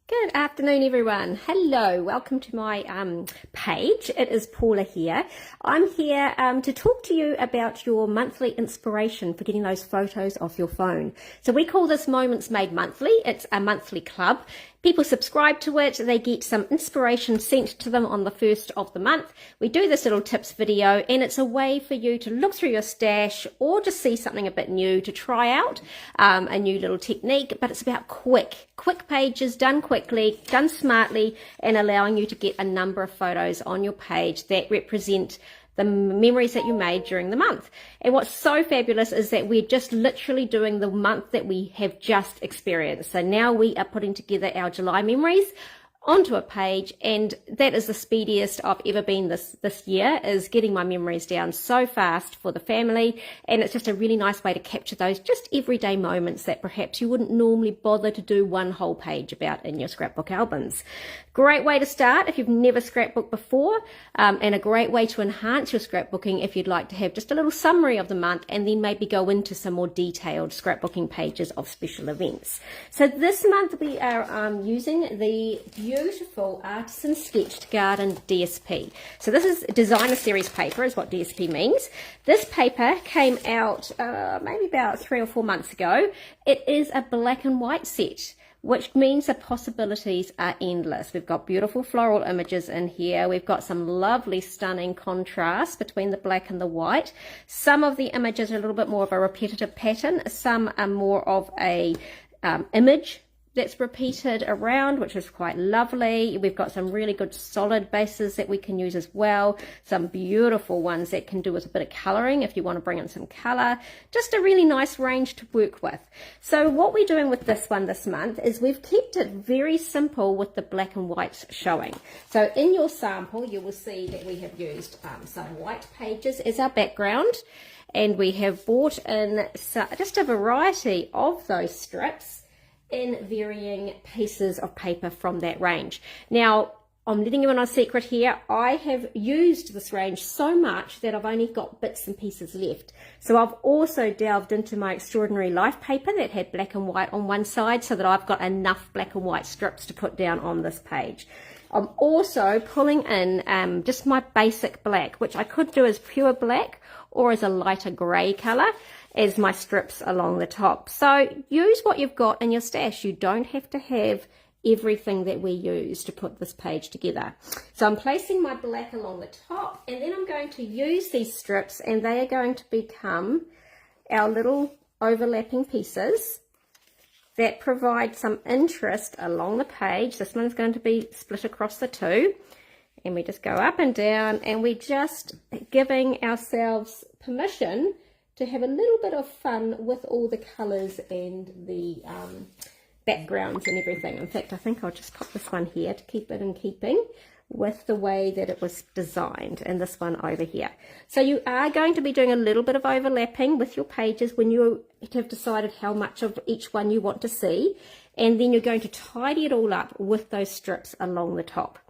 Good afternoon, everyone. Hello, welcome to my page. It is Paula here. I'm here to talk to you about your monthly inspiration for getting those photos off your phone. So we call this Moments Made Monthly. It's a monthly club. People subscribe to it. They get some inspiration sent to them on the first of the month. We do this little tips video, and it's a way for you to look through your stash or just see something a bit new to try out, a new little technique. But it's about quick pages done quickly, done smartly, and allowing you to get a number of photos on your page that represent the memories that you made during the month. And what's so fabulous is that we're just literally doing the month that we have just experienced. So now we are putting together our July memories onto a page, and that is the speediest I've ever been this year, is getting my memories down so fast for the family. And it's just a really nice way to capture those just everyday moments that perhaps you wouldn't normally bother to do one whole page about in your scrapbook albums. Great way to start if you've never scrapbooked before, and a great way to enhance your scrapbooking if you'd like to have just a little summary of the month and then maybe go into some more detailed scrapbooking pages of special events. So this month we are using the beautiful Artisan Sketched Garden DSP. So this is designer series paper is what DSP means. This paper came out maybe about 3 or 4 months ago. It is a black and white set, which means the possibilities are endless. We've got beautiful floral images in here. We've got some lovely, stunning contrast between the black and the white. Some of the images are a little bit more of a repetitive pattern. Some are more of a image that's repeated around, which is quite lovely. We've got some really good solid bases that we can use as well. Some beautiful ones that can do with a bit of colouring if you want to bring in some colour. Just a really nice range to work with. So what we're doing with this one this month is we've kept it very simple with the black and whites showing. So in your sample you will see that we have used some white pages as our background, and we have brought in just a variety of those strips in varying pieces of paper from that range. Now, I'm letting you in on a secret here. I have used this range so much that I've only got bits and pieces left. So I've also delved into my Extraordinary Life paper that had black and white on one side so that I've got enough black and white strips to put down on this page. I'm also pulling in just my basic black, which I could do as pure black or as a lighter grey colour as my strips along the top. So use what you've got in your stash. You don't have to have everything that we use to put this page together. So I'm placing my black along the top, and then I'm going to use these strips, and they are going to become our little overlapping pieces that provide some interest along the page. This one's going to be split across the two, and we just go up and down, and we're just giving ourselves permission to have a little bit of fun with all the colours and the backgrounds and everything. In fact, I think I'll just pop this one here to keep it in keeping with the way that it was designed, and this one over here. So you are going to be doing a little bit of overlapping with your pages when you have decided how much of each one you want to see, and then you're going to tidy it all up with those strips along the top.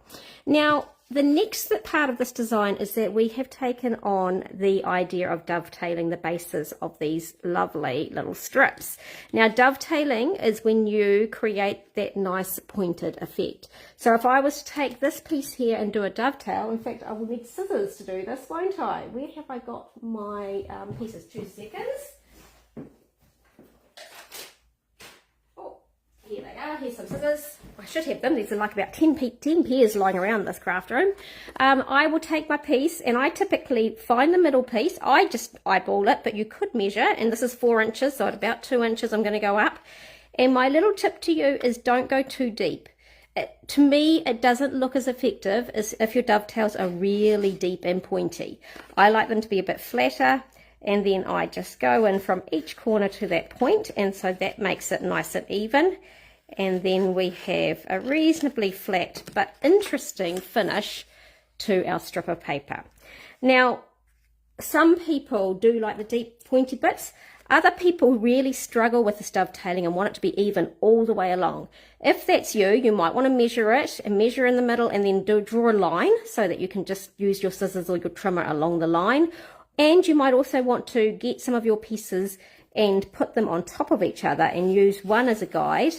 Now, the next part of this design is that we have taken on the idea of dovetailing the bases of these lovely little strips. Now, dovetailing is when you create that nice pointed effect. So if I was to take this piece here and do a dovetail, in fact, I will need scissors to do this, won't I? Where have I got my pieces? 2 seconds. Here they are, here's some scissors. I should have them. These are like about 10 pairs lying around this craft room. I will take my piece, and I typically find the middle piece. I just eyeball it, but you could measure, and this is 4 inches, so at about 2 inches I'm going to go up. And my little tip to you is don't go too deep. To me, it doesn't look as effective as if your dovetails are really deep and pointy. I like them to be a bit flatter, and then I just go in from each corner to that point, and so that makes it nice and even. And then we have a reasonably flat but interesting finish to our strip of paper. Now, some people do like the deep pointy bits. Other people really struggle with this dovetailing and want it to be even all the way along. If that's you, you might want to measure it and measure in the middle, and then draw a line so that you can just use your scissors or your trimmer along the line. And you might also want to get some of your pieces and put them on top of each other and use one as a guide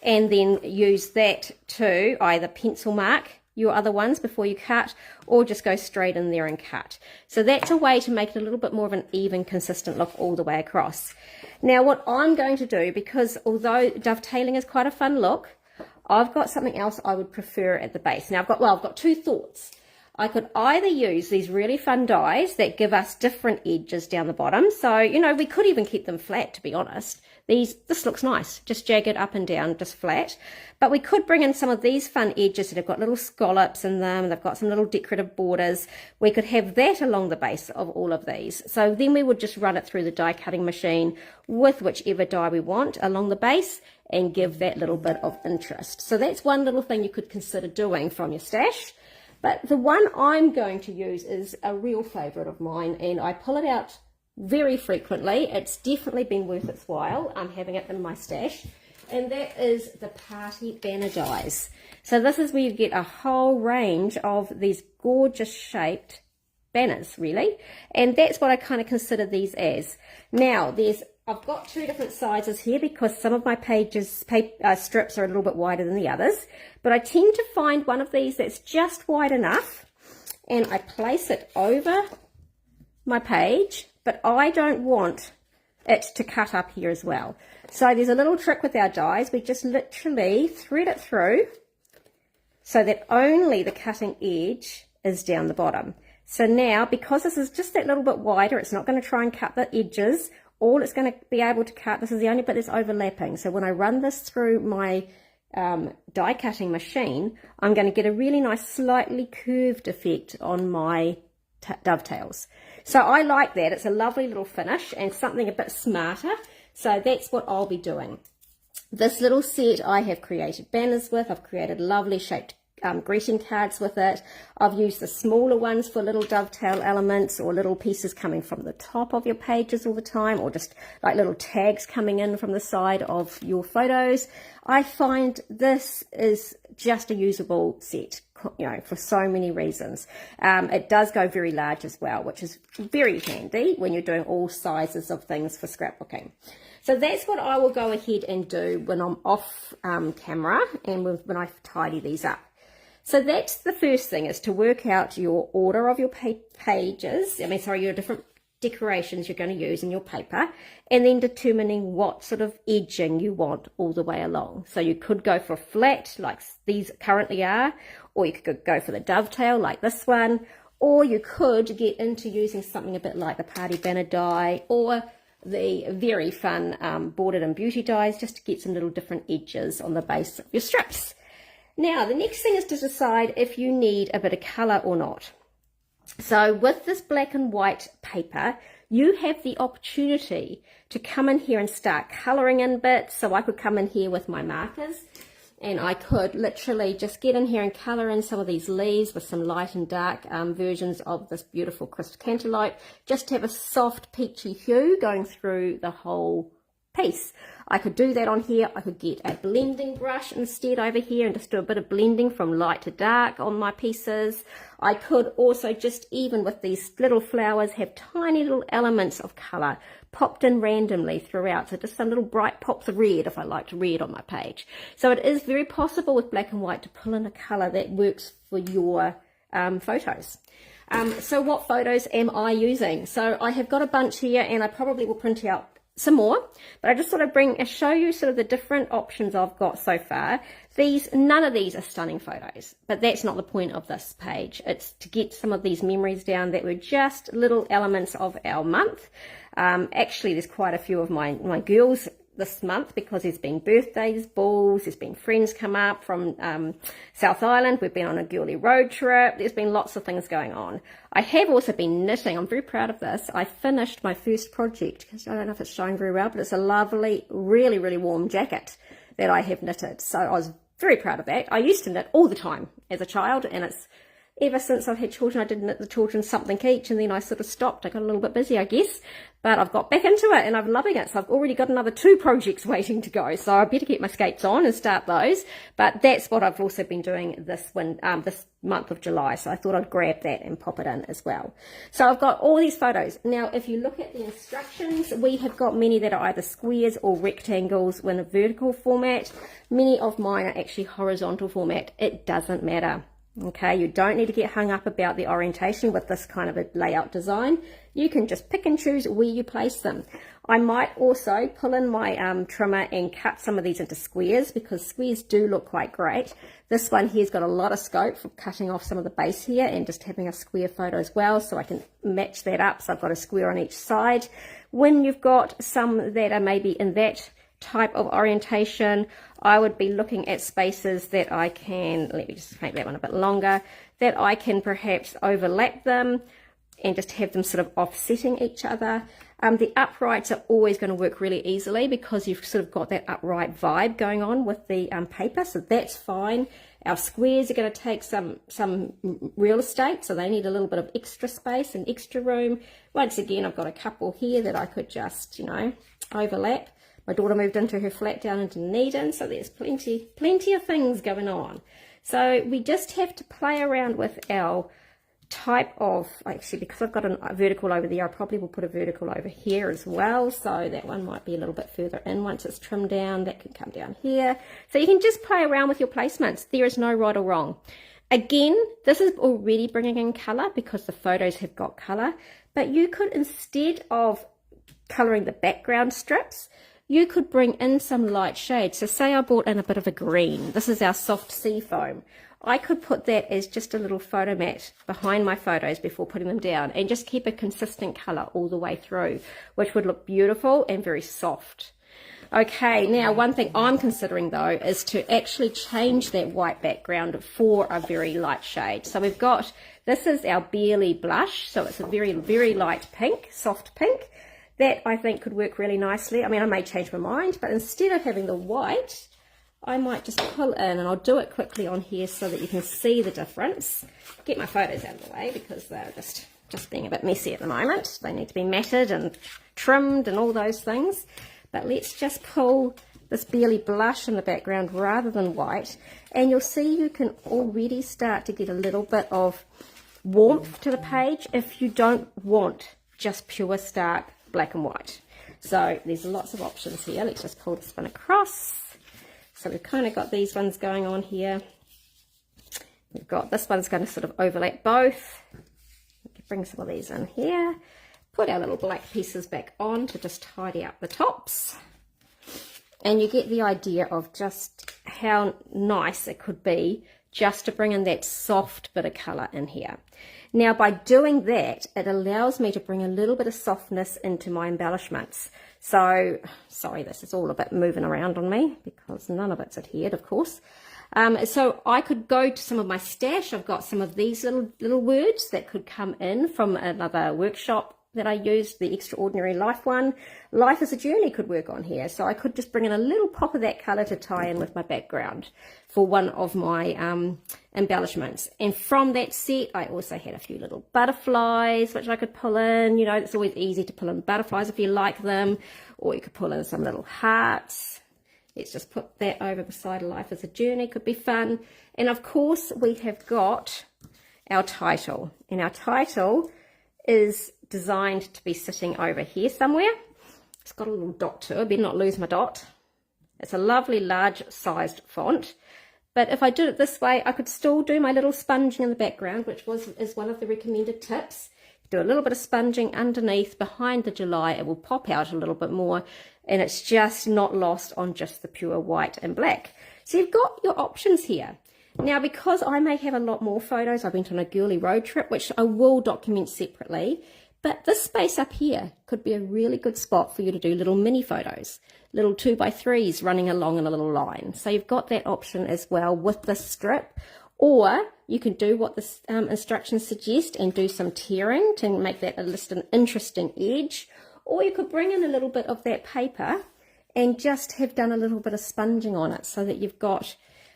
and then use that to either pencil mark your other ones before you cut, or just go straight in there and cut. So that's a way to make it a little bit more of an even, consistent look all the way across. Now what I'm going to do, because although dovetailing is quite a fun look, I've got something else I would prefer at the base. Now I've got two thoughts. I could either use these really fun dies that give us different edges down the bottom. So, you know, we could even keep them flat, to be honest. This looks nice, just jagged up and down, just flat. But we could bring in some of these fun edges that have got little scallops in them. They've got some little decorative borders. We could have that along the base of all of these. So then we would just run it through the die cutting machine with whichever die we want along the base and give that little bit of interest. So that's one little thing you could consider doing from your stash. But the one I'm going to use is a real favourite of mine, and I pull it out very frequently. It's definitely been worth its while. I'm having it in my stash, and that is the Party Banner dies. So this is where you get a whole range of these gorgeous shaped banners, really, and that's what I kind of consider these as. Now I've got two different sizes here because some of my strips are a little bit wider than the others, but I tend to find one of these that's just wide enough, and I place it over my page, but I don't want it to cut up here as well. So there's a little trick with our dies. We just literally thread it through so that only the cutting edge is down the bottom. So now, because this is just that little bit wider, it's not going to try and cut the edges. All it's going to be able to cut, this is the only bit that's overlapping. So when I run this through my die cutting machine, I'm going to get a really nice slightly curved effect on my dovetails. So I like that. It's a lovely little finish and something a bit smarter. So that's what I'll be doing. This little set I have created banners with. I've created lovely shaped greeting cards with it. I've used the smaller ones for little dovetail elements or little pieces coming from the top of your pages all the time, or just like little tags coming in from the side of your photos. I find this is just a usable set, you know, for so many reasons. It does go very large as well, which is very handy when you're doing all sizes of things for scrapbooking. So that's what I will go ahead and do when I'm off camera and when I tidy these up. So that's the first thing, is to work out your order of your pages, your different decorations you're going to use in your paper, and then determining what sort of edging you want all the way along. So you could go for flat like these currently are, or you could go for the dovetail like this one, or you could get into using something a bit like the Party Banner die or the very fun Bordered and Beauty dies, just to get some little different edges on the base of your strips. Now, the next thing is to decide if you need a bit of colour or not. So with this black and white paper, you have the opportunity to come in here and start colouring in bits. So I could come in here with my markers and I could literally just get in here and colour in some of these leaves with some light and dark versions of this beautiful crisp cantaloupe, just to have a soft peachy hue going through the whole piece. I could do that on here. I could get a blending brush instead over here and just do a bit of blending from light to dark on my pieces. I could also just, even with these little flowers, have tiny little elements of colour popped in randomly throughout. So just some little bright pops of red if I liked red on my page. So it is very possible with black and white to pull in a colour that works for your photos. So what photos am I using? So I have got a bunch here, and I probably will print out some more, but I just sort of show you sort of the different options I've got so far. None of these are stunning photos, but that's not the point of this page. It's to get some of these memories down that were just little elements of our month. Actually, there's quite a few of my girls this month, because there's been birthdays, balls, there's been friends come up from South Island, we've been on a girly road trip, there's been lots of things going on. I have also been knitting. I'm very proud of this. I finished my first project, because I don't know if it's showing very well, but it's a lovely, really, really warm jacket that I have knitted. So I was very proud of that. I used to knit all the time as a child, and it's ever since I've had children. I did knit the children something each, and then I sort of stopped. I got a little bit busy, I guess, but I've got back into it and I'm loving it. So I've already got another 2 projects waiting to go, so I better get my skates on and start those. But that's what I've also been doing this month of July, so I thought I'd grab that and pop it in as well. So I've got all these photos. Now if you look at the instructions, we have got many that are either squares or rectangles in a vertical format. Many of mine are actually horizontal format. It doesn't matter. Okay, you don't need to get hung up about the orientation with this kind of a layout design. You can just pick and choose where you place them. I might also pull in my trimmer and cut some of these into squares, because squares do look quite great. This one here's got a lot of scope for cutting off some of the base here and just having a square photo as well, so I can match that up. So I've got a square on each side. When you've got some that are maybe in that type of orientation, I would be looking at spaces that I can, let me just make that one a bit longer, that I can perhaps overlap them and just have them sort of offsetting each other. The uprights are always going to work really easily because you've sort of got that upright vibe going on with the paper, so that's fine. Our squares are going to take some real estate, so they need a little bit of extra space and extra room. Once again, I've got a couple here that I could just, you know, overlap. My daughter moved into her flat down in Dunedin, so there's plenty of things going on. So we just have to play around with our type of, actually, because I've got a vertical over there, I probably will put a vertical over here as well, so that one might be a little bit further in. Once it's trimmed down, that can come down here. So you can just play around with your placements. There is no right or wrong. Again, this is already bringing in color because the photos have got color, but you could, instead of coloring the background strips, you could bring in some light shades. So say I brought in a bit of a green. This is our soft sea foam. I could put that as just a little photo mat behind my photos before putting them down, and just keep a consistent color all the way through, which would look beautiful and very soft. Okay, now one thing I'm considering though is to actually change that white background for a very light shade. So we've got, this is our Barely Blush, so it's a very, very light pink, soft pink. That I think could work really nicely. I mean, I may change my mind, but instead of having the white, I might just pull in, and I'll do it quickly on here so that you can see the difference. Get my photos out of the way because they're just being a bit messy at the moment. They need to be matted and trimmed and all those things. But let's just pull this Barely Blush in the background rather than white, and you'll see you can already start to get a little bit of warmth to the page if you don't want just pure stark black and white. So there's lots of options here. Let's just pull this one across. So we've kind of got these ones going on here. We've got this one's going to sort of overlap both. Bring some of these in here. Put our little black pieces back on to just tidy up the tops. And you get the idea of just how nice it could be just to bring in that soft bit of colour in here. Now by doing that, it allows me to bring a little bit of softness into my embellishments. So, sorry, this is all a bit moving around on me because none of it's adhered, of course. So I could go to some of my stash. I've got some of these little words that could come in from another workshop that I used, the Extraordinary Life one. Life is a Journey could work on here. So I could just bring in a little pop of that colour to tie in with my background for one of my embellishments. And from that set, I also had a few little butterflies, which I could pull in. You know, it's always easy to pull in butterflies if you like them, or you could pull in some little hearts. Let's just put that over beside Life is a Journey, could be fun. And of course, we have got our title. And our title is designed to be sitting over here somewhere. It's got a little dot to it, better not lose my dot. It's a lovely large sized font, but if I did it this way, I could still do my little sponging in the background, which is one of the recommended tips. Do a little bit of sponging underneath behind the July. It will pop out a little bit more, and it's just not lost on just the pure white and black. So you've got your options here. Now, because I may have a lot more photos, I went on a girly road trip, which I will document separately, but this space up here could be a really good spot for you to do little mini photos, little 2x3s running along in a little line. So you've got that option as well with this strip, or you can do what the instructions suggest and do some tearing to make that just an interesting edge, or you could bring in a little bit of that paper and just have done a little bit of sponging on it so that you've got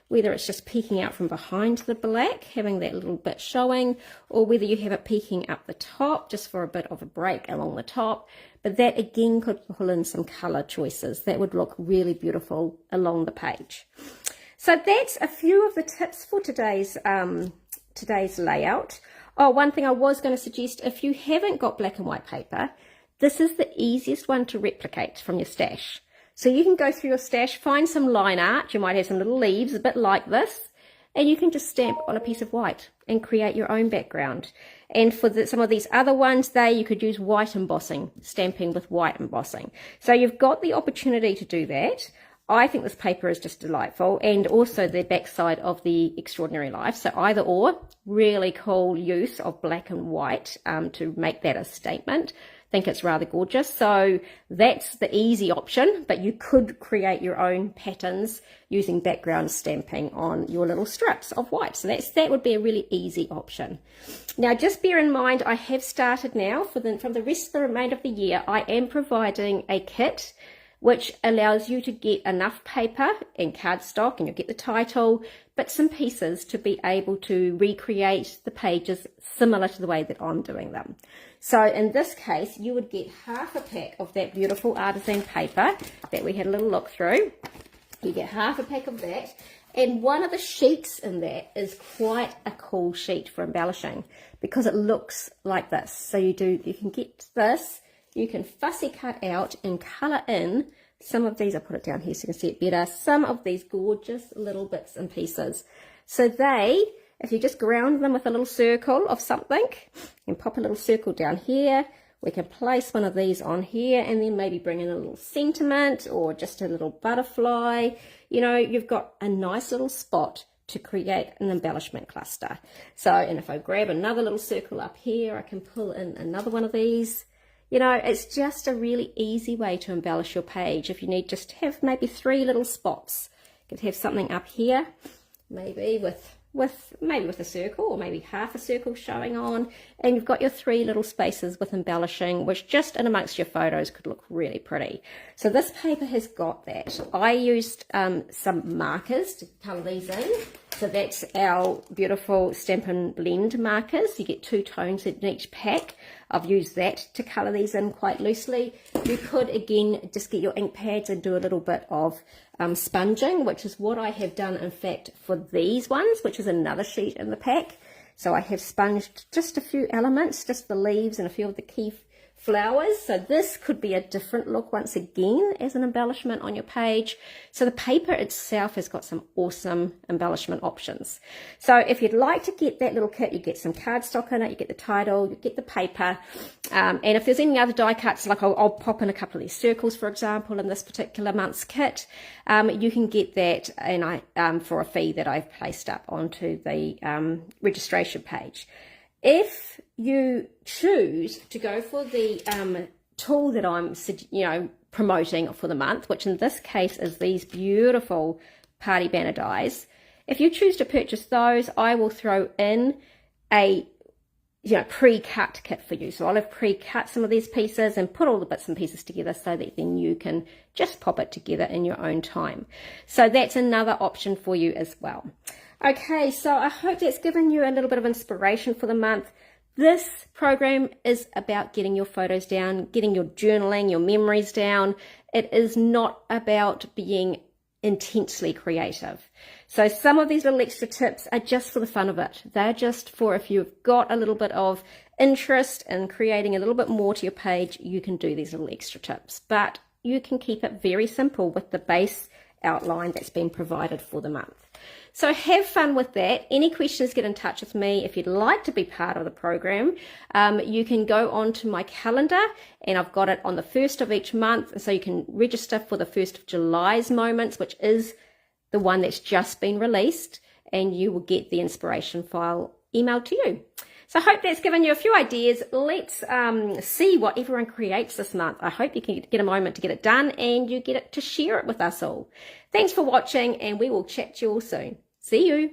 whether it's just peeking out from behind the black, having that little bit showing, or whether you have it peeking up the top just for a bit of a break along the top. But that again could pull in some color choices that would look really beautiful along the page. So that's a few of the tips for today's layout. Oh, one thing I was going to suggest, if you haven't got black and white paper, this is the easiest one to replicate from your stash. So you can go through your stash, find some line art. You might have some little leaves, a bit like this, and you can just stamp on a piece of white and create your own background. And for some of these other ones, you could use white embossing, stamping with white embossing. So you've got the opportunity to do that. I think this paper is just delightful, and also the backside of the Extraordinary Life. So either or, really cool use of black and white to make that a statement. I think it's rather gorgeous. So that's the easy option, but you could create your own patterns using background stamping on your little strips of white. So that would be a really easy option. Now, just bear in mind, I have started now from the rest of the remainder of the year. I am providing a kit which allows you to get enough paper and cardstock, and you'll get the title, bits and pieces to be able to recreate the pages similar to the way that I'm doing them. So in this case, you would get half a pack of that beautiful artisan paper that we had a little look through. You get half a pack of that, and one of the sheets in that is quite a cool sheet for embellishing because it looks like this. So you can get this. You can fussy cut out and colour in some of these. I'll put it down here so you can see it better. Some of these gorgeous little bits and pieces. So if you just ground them with a little circle of something and pop a little circle down here, we can place one of these on here and then maybe bring in a little sentiment or just a little butterfly. You know, you've got a nice little spot to create an embellishment cluster. So, and if I grab another little circle up here, I can pull in another one of these. You know, it's just a really easy way to embellish your page. If you need just to have maybe 3 little spots, you could have something up here, maybe with a circle or maybe half a circle showing on, and you've got your 3 little spaces with embellishing, which just in amongst your photos could look really pretty. So this paper has got that. I used some markers to colour these in. So that's our beautiful Stampin' Blend markers. You get 2 tones in each pack. I've used that to colour these in quite loosely. You could, again, just get your ink pads and do a little bit of sponging, which is what I have done, in fact, for these ones, which is another sheet in the pack. So I have sponged just a few elements, just the leaves and a few of the key flowers. So this could be a different look once again as an embellishment on your page. So the paper itself has got some awesome embellishment options. So if you'd like to get that little kit, you get some cardstock in it, you get the title, you get the paper, and if there's any other die cuts, like I'll pop in a couple of these circles, for example, in this particular month's kit, you can get that and for a fee that I've placed up onto the registration page. If you choose to go for the tool that I'm, promoting for the month, which in this case is these beautiful party banner dies, if you choose to purchase those, I will throw in a pre-cut kit for you. So I'll have pre-cut some of these pieces and put all the bits and pieces together so that then you can just pop it together in your own time. So that's another option for you as well. Okay, so I hope that's given you a little bit of inspiration for the month. This program is about getting your photos down, getting your journaling, your memories down. It is not about being intensely creative. So some of these little extra tips are just for the fun of it. They're just for if you've got a little bit of interest in creating a little bit more to your page, you can do these little extra tips. But you can keep it very simple with the base outline that's been provided for the month. So have fun with that. Any questions, get in touch with me. If you'd like to be part of the program, you can go on to my calendar, and I've got it on the 1st of each month. So you can register for the 1st of July's Moments, which is the one that's just been released, and you will get the inspiration file emailed to you. So I hope that's given you a few ideas. Let's see what everyone creates this month. I hope you can get a moment to get it done and you get it to share it with us all. Thanks for watching, and we will chat to you all soon. See you.